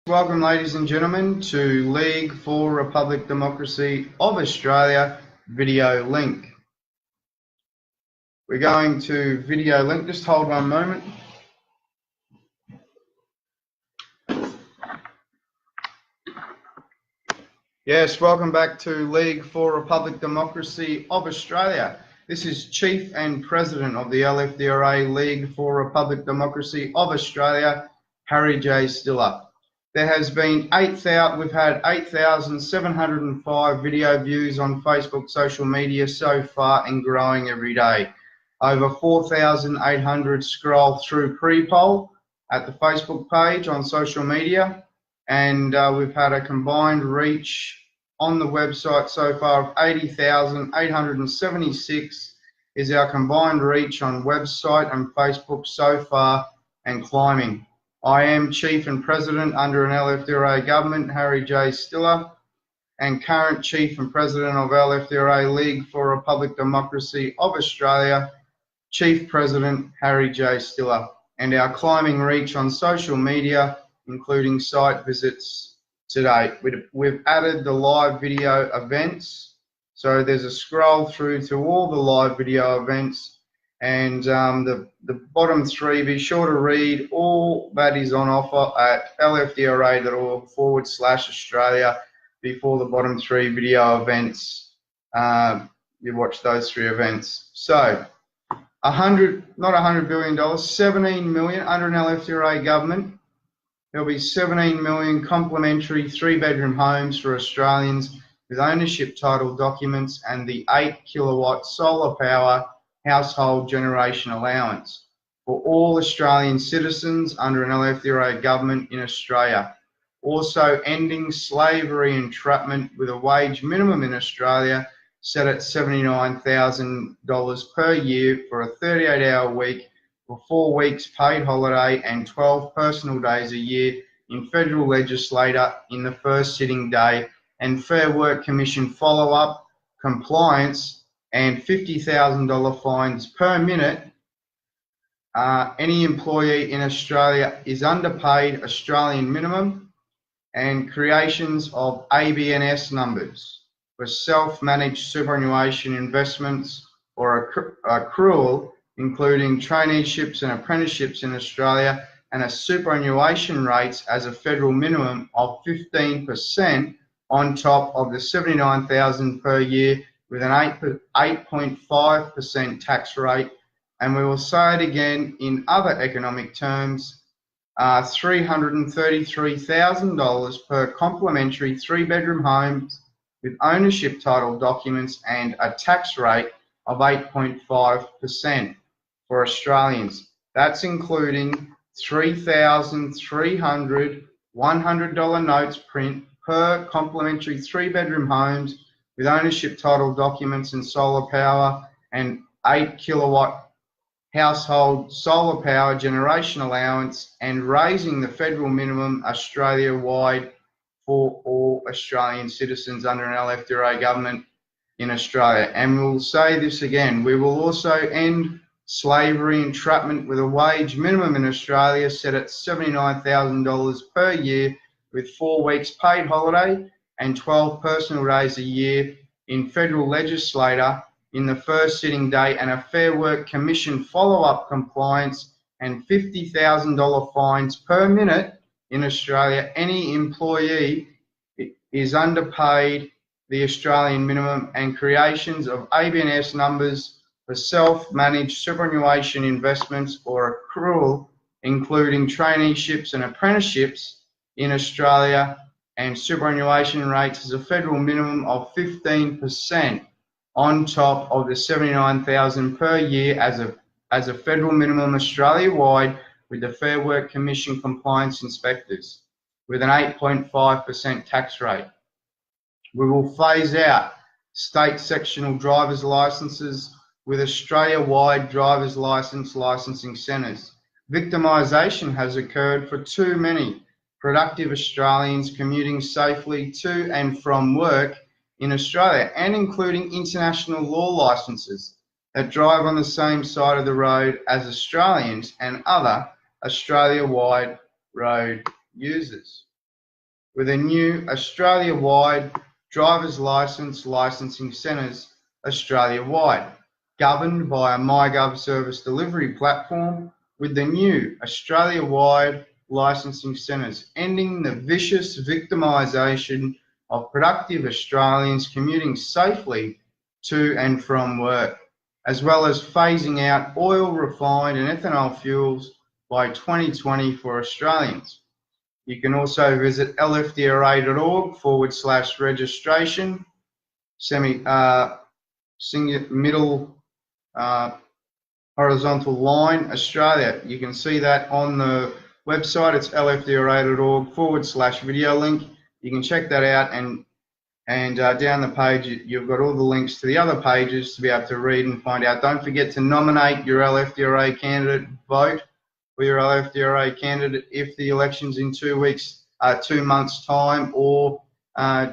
Welcome, ladies and gentlemen, to League for Republic Democracy of Australia video link. We're going to video link. Just hold one moment. Yes, welcome back to League for Republic Democracy of Australia. This is Chief and President of the LFDRA League for Republic Democracy of Australia, Harry J. Stiller. There has been we've had 8,705 video views on Facebook social media so far and growing every day. Over 4,800 scroll through pre-poll at the Facebook page on social media, and we've had a combined reach on the website so far of 80,876 is our combined reach on website and Facebook so far and climbing. I am Chief and President under an LFDRA government, Harry J. Stiller, and current Chief and President of LFDRA League for Republic Democracy of Australia, Chief President Harry J. Stiller, and our climbing reach on social media, including site visits to date. We've added the live video events, so there's a scroll through to all the live video events. And the bottom three, be sure to read all that is on offer at lfdra.org/Australia before the bottom three video events. You watch those three events. So, not $100 billion, 17 million under an LFDRA government. There'll be 17 million complementary 3-bedroom homes for Australians with ownership title documents and the 8 kilowatt solar power household generation allowance for all Australian citizens under an LFDRA government in Australia. Also ending slavery entrapment with a wage minimum in Australia set at $79,000 per year for a 38-hour week for 4 weeks paid holiday and 12 personal days a year in federal legislature in the first sitting day, and Fair Work Commission follow-up compliance and $50,000 fines per minute. Any employee in Australia is underpaid Australian minimum, and creations of ABNS numbers for self-managed superannuation investments or accrual, including traineeships and apprenticeships in Australia, and a superannuation rates as a federal minimum of 15% on top of the $79,000 per year, with an 8.5% tax rate. And we will say it again in other economic terms, $333,000 per complementary 3-bedroom home with ownership title documents and a tax rate of 8.5% for Australians. That's including 3,300 $100 notes print per complementary 3-bedroom homes with ownership title documents and solar power and 8 kilowatt household solar power generation allowance, and raising the federal minimum Australia-wide for all Australian citizens under an LFDRA government in Australia. And we'll say this again, we will also end slavery entrapment with a wage minimum in Australia set at $79,000 per year with 4 weeks paid holiday and 12 personal days a year in federal legislature in the first sitting day, and a Fair Work Commission follow-up compliance and $50,000 fines per minute in Australia. Any employee is underpaid the Australian minimum, and creations of ABNS numbers for self-managed superannuation investments or accrual, including traineeships and apprenticeships in Australia, and superannuation rates as a federal minimum of 15% on top of the $79,000 per year as a federal minimum Australia-wide, with the Fair Work Commission compliance inspectors, with an 8.5% tax rate. We will phase out state sectional driver's licences with Australia-wide driver's licensing centres. Victimisation has occurred for too many productive Australians commuting safely to and from work in Australia, and including international law licences that drive on the same side of the road as Australians and other Australia-wide road users. with a new Australia-wide driver's licence licensing centres Australia-wide, governed by a MyGov service delivery platform with the new Australia-wide licensing centres, ending the vicious victimisation of productive Australians commuting safely to and from work, as well as phasing out oil, refined and ethanol fuels by 2020 for Australians. You can also visit lfdra.org/registration, middle horizontal line, Australia. You can see that on the website. It's lfdra.org/video link. You can check that out, and down the page you've got all the links to the other pages to be able to read and find out. Don't forget to nominate your LFDRA candidate, vote for your LFDRA candidate if the election's in 2 months' time, or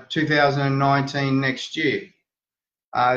2019 next year.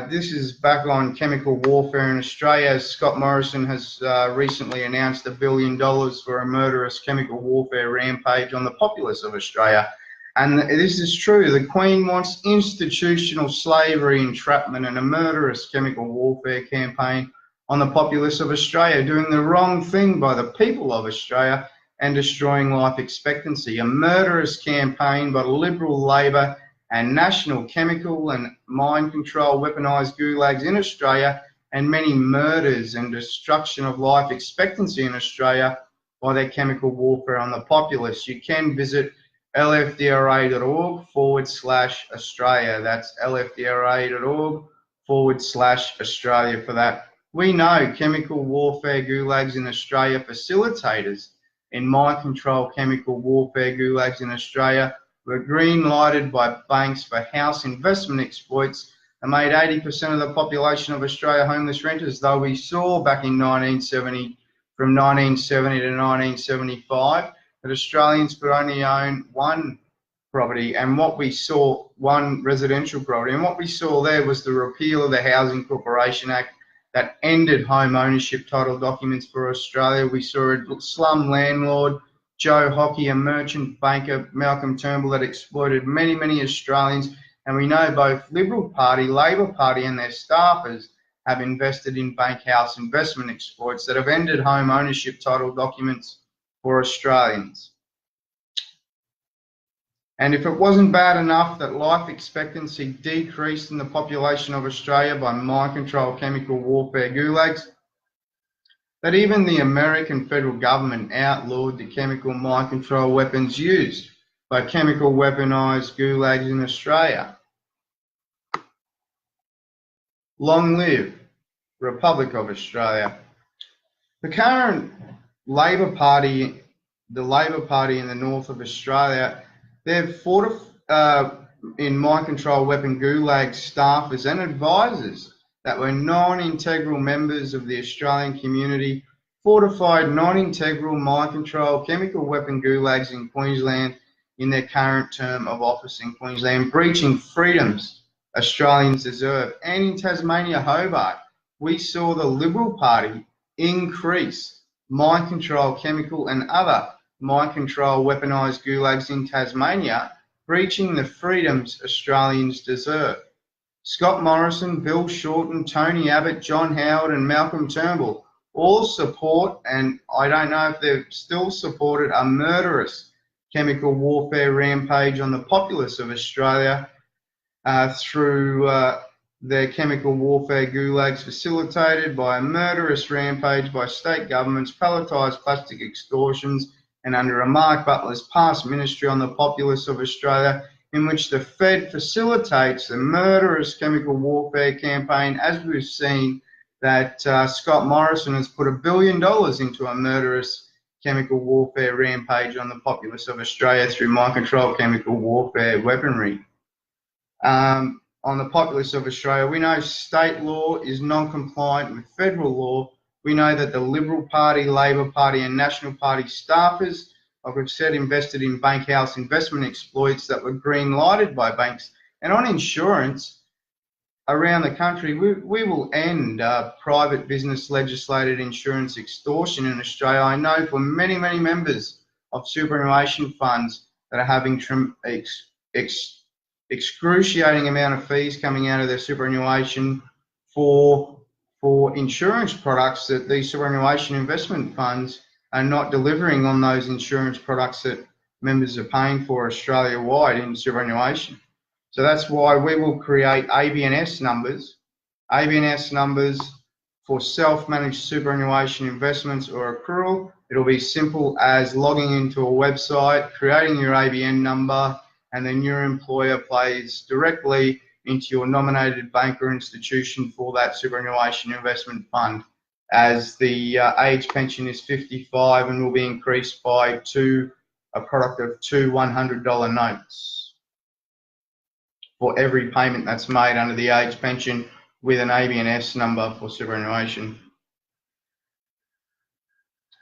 This is back on chemical warfare in Australia. Scott Morrison has recently announced $1 billion for a murderous chemical warfare rampage on the populace of Australia. And this is true. The Queen wants institutional slavery, entrapment, and a murderous chemical warfare campaign on the populace of Australia, doing the wrong thing by the people of Australia and destroying life expectancy. A murderous campaign by Liberal, Labor, and national chemical and mind control weaponised gulags in Australia, and many murders and destruction of life expectancy in Australia by their chemical warfare on the populace. You can visit lfdra.org/Australia. That's lfdra.org/Australia for that. We know chemical warfare gulags in Australia, facilitators in mind control chemical warfare gulags in Australia, were green lighted by banks for house investment exploits and made 80% of the population of Australia homeless renters, though we saw back in 1970, from 1970 to 1975, that Australians could only own one property, and what we saw, one residential property, and what we saw there was the repeal of the Housing Corporation Act that ended home ownership title documents for Australia. We saw a slum landlord, Joe Hockey, a merchant banker, Malcolm Turnbull, that exploited many, many Australians. And we know both Liberal Party, Labor Party and their staffers have invested in bank house investment exploits that have ended home ownership title documents for Australians. And if it wasn't bad enough that life expectancy decreased in the population of Australia by mind control chemical warfare gulags, that even the American federal government outlawed the chemical mind control weapons used by chemical weaponised gulags in Australia. Long live Republic of Australia. The current Labor Party, the Labor Party in the north of Australia, they've fought in mind control weapon gulag staffers and advisors that were non-integral members of the Australian community, fortified non-integral mind control chemical weapon gulags in Queensland in their current term of office in Queensland, breaching freedoms Australians deserve. And in Tasmania, Hobart, we saw the Liberal Party increase mind control chemical and other mind control weaponised gulags in Tasmania, breaching the freedoms Australians deserve. Scott Morrison, Bill Shorten, Tony Abbott, John Howard and Malcolm Turnbull all support, and I don't know if they've still supported, a murderous chemical warfare rampage on the populace of Australia through their chemical warfare gulags facilitated by a murderous rampage by state governments, palletised plastic extortions, and under a Mark Butler's past ministry on the populace of Australia, in which the Fed facilitates the murderous chemical warfare campaign, as we've seen that Scott Morrison has put $1 billion into a murderous chemical warfare rampage on the populace of Australia through mind control chemical warfare weaponry. On the populace of Australia, we know state law is non-compliant with federal law. We know that the Liberal Party, Labor Party and National Party staffers, like we've said, invested in bank house investment exploits that were green lighted by banks. And on insurance around the country, we will end private business legislated insurance extortion in Australia. I know for many, many members of superannuation funds that are having excruciating amount of fees coming out of their superannuation for insurance products, that these superannuation investment funds are not delivering on those insurance products that members are paying for Australia-wide in superannuation. So that's why we will create ABNS numbers for self-managed superannuation investments or accrual. It'll be simple as logging into a website, creating your ABN number, and then your employer pays directly into your nominated bank or institution for that superannuation investment fund, as the age pension is 55 and will be increased by a product of two $100 notes for every payment that's made under the age pension with an ABNS number for superannuation.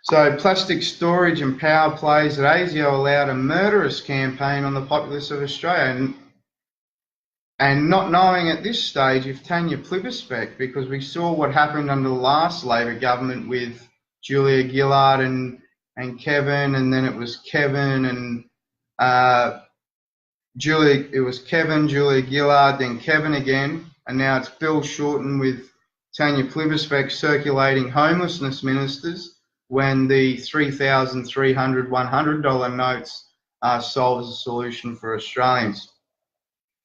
So plastic storage and power plays at ASIO allowed a murderous campaign on the populace of Australia, and not knowing at this stage if Tanya Plibersbeck, because we saw what happened under the last Labor government with Julia Gillard and Kevin, and then it was Kevin and Julia Gillard, then Kevin again, and now it's Bill Shorten with Tanya Plibersbeck circulating homelessness ministers when the $3,300 $100 notes solves a solution for Australians.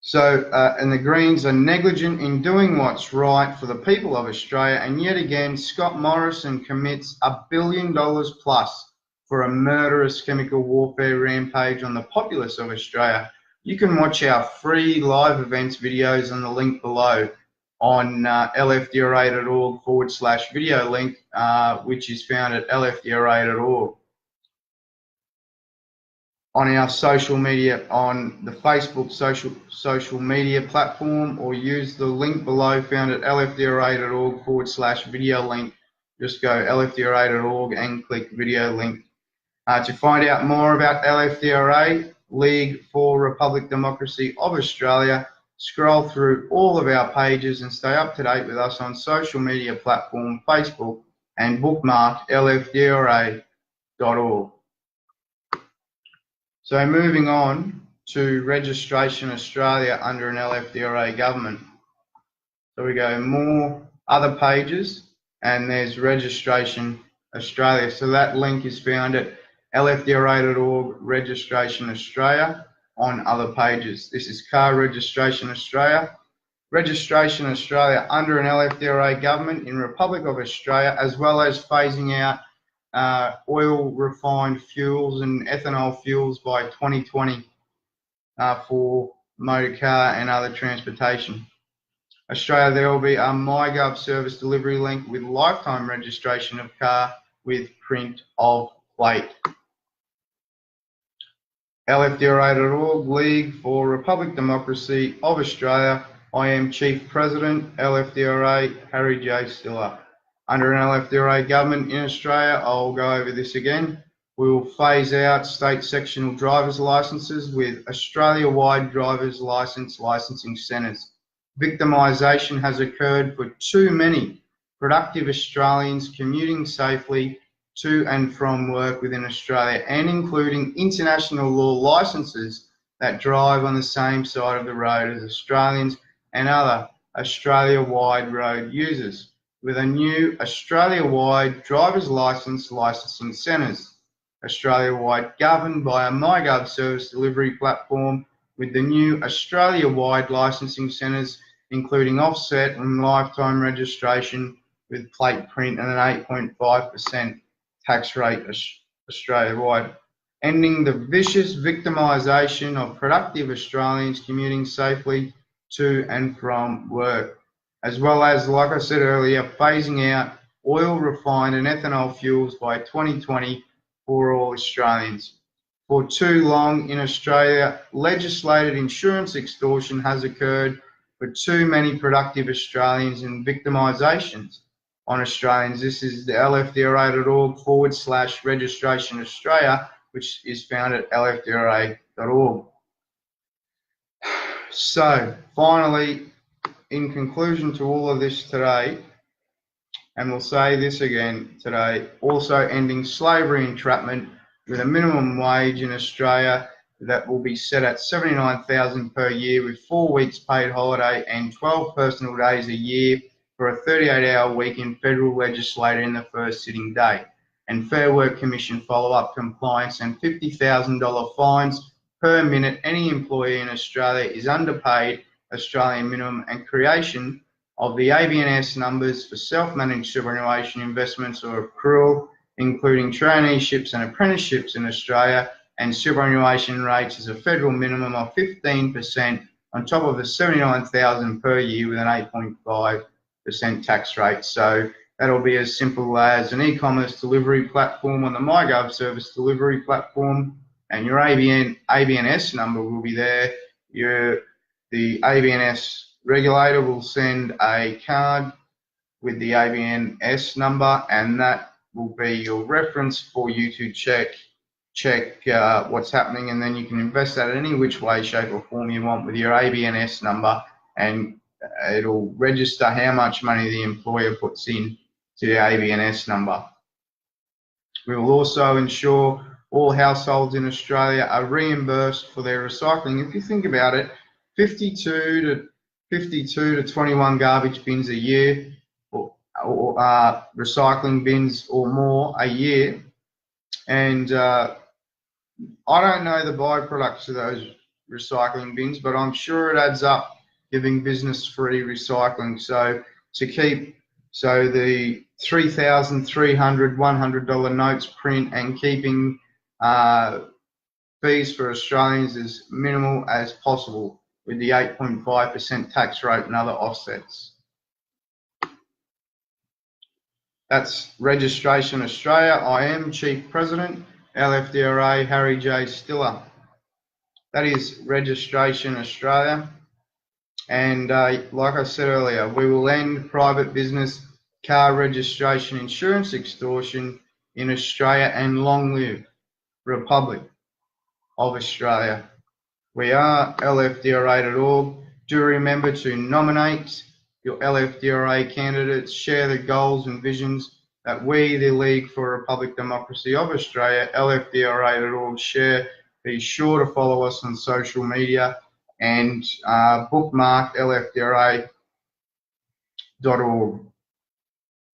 So, and the Greens are negligent in doing what's right for the people of Australia, and yet again, Scott Morrison commits $1 billion plus for a murderous chemical warfare rampage on the populace of Australia. You can watch our free live events videos on the link below on lfdra.org/video link, which is found at lfdra.org. On our social media, on the Facebook social media platform, or use the link below found at lfdra.org/video link. Just go lfdra.org and click video link. To find out more about LFDRA, League for Republic Democracy of Australia, scroll through all of our pages and stay up to date with us on social media platform, Facebook, and bookmark lfdra.org. So moving on to Registration Australia under an LFDRA government. So we go more other pages and there's Registration Australia. So that link is found at lfdra.org Registration Australia on other pages. This is Car Registration Australia. Registration Australia under an LFDRA government in Republic of Australia, as well as phasing out oil refined fuels and ethanol fuels by 2020 for motor car and other transportation. Australia, there will be a MyGov service delivery link with lifetime registration of car with print of plate. LFDRA.org, League for Republic Democracy of Australia. I am Chief President, LFDRA, Harry J. Stiller. Under an LFDRA government in Australia, I'll go over this again. We will phase out state sectional driver's licences with Australia-wide driver's licensing centres. Victimisation has occurred for too many productive Australians commuting safely to and from work within Australia, and including international law licences that drive on the same side of the road as Australians and other Australia-wide road users, with a new Australia-wide driver's licensing centres, Australia-wide governed by a MyGov service delivery platform, with the new Australia-wide licensing centres including offset and lifetime registration with plate print and an 8.5% tax rate Australia-wide, ending the vicious victimisation of productive Australians commuting safely to and from work, as well as, like I said earlier, phasing out oil refined and ethanol fuels by 2020 for all Australians. For too long in Australia, legislated insurance extortion has occurred for too many productive Australians and victimisations on Australians. This is the lfdra.org/registration Australia, which is found at lfdra.org. So finally, in conclusion to all of this today, and we'll say this again today, also ending slavery entrapment with a minimum wage in Australia that will be set at $79,000 per year with 4 weeks paid holiday and 12 personal days a year for a 38-hour week in federal legislature in the first sitting day, and Fair Work Commission follow-up compliance and $50,000 fines per minute any employee in Australia is underpaid Australian minimum, and creation of the ABNS numbers for self-managed superannuation investments or accrual, including traineeships and apprenticeships in Australia, and superannuation rates as a federal minimum of 15% on top of the $79,000 per year with an 8.5% tax rate. So that'll be as simple as an e-commerce delivery platform on the MyGov service delivery platform, and your ABNS number will be there. The ABNS regulator will send a card with the ABNS number, and that will be your reference for you to check what's happening, and then you can invest that in any which way, shape or form you want with your ABNS number, and it'll register how much money the employer puts in to the ABNS number. We will also ensure all households in Australia are reimbursed for their recycling. If you think about it, 52 to 21 garbage bins a year, or recycling bins or more a year, and I don't know the byproducts of those recycling bins, but I'm sure it adds up, giving business-free recycling. So the 3,300 $100 notes print and keeping fees for Australians as minimal as possible with the 8.5% tax rate and other offsets. That's Registration Australia. I am Chief President, LFDRA, Harry J. Stiller. That is Registration Australia. And like I said earlier, we will end private business car registration insurance extortion in Australia, and long live Republic of Australia. We are LFDRA.org. Do remember to nominate your LFDRA candidates, share the goals and visions that we, the League for Republic Democracy of Australia, LFDRA.org, share. Be sure to follow us on social media and bookmark LFDRA.org.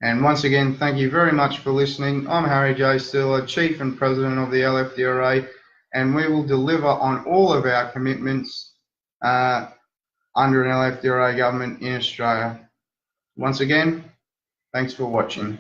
And once again, thank you very much for listening. I'm Harry J. Stiller, Chief and President of the LFDRA, and we will deliver on all of our commitments under an LFDRA government in Australia. Once again, thanks for watching.